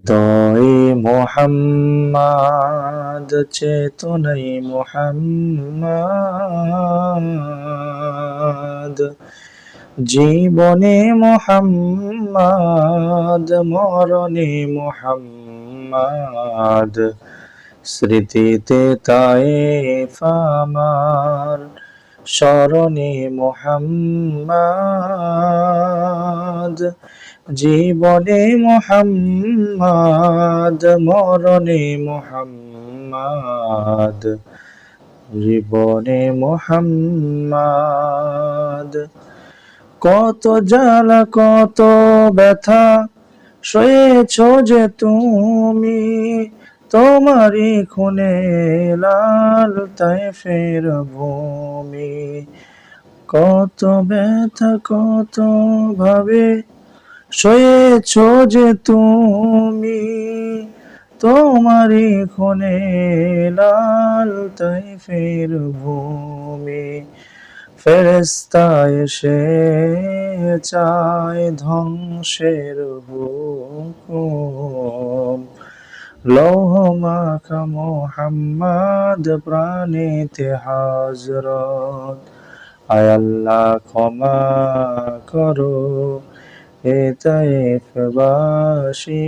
হৃদয়ে মোহাম্মদ, চেতনায় মোহাম্মদ, জীবনে মোহাম্মদ, মরণে মোহাম্মদ, স্মৃতিতে তায়েফ আমার, স্মরণে মোহাম্মদ, জীবনে মোহাম্মদ, মরণে মোহাম্মদ, জীবনে মোহাম্মদ। কত জ্বালা কত ব্যথা সয়েছ যে তুমি, তোমারই খুনে লাল তায়েফের ভূমি। কত ব্যথা কত ভাবে সয়েছ যে তুমি, তোমারই খুনে লাল তায়েফের ভূমি। ফেরেশতা এসে চায় ধ্বংসের হুকুম, লৌহ মাখা মোহাম্মদ প্রাণীতে হাজরত। আয় আল্লাহ ক্ষমা করো এ তায়েফবাসী।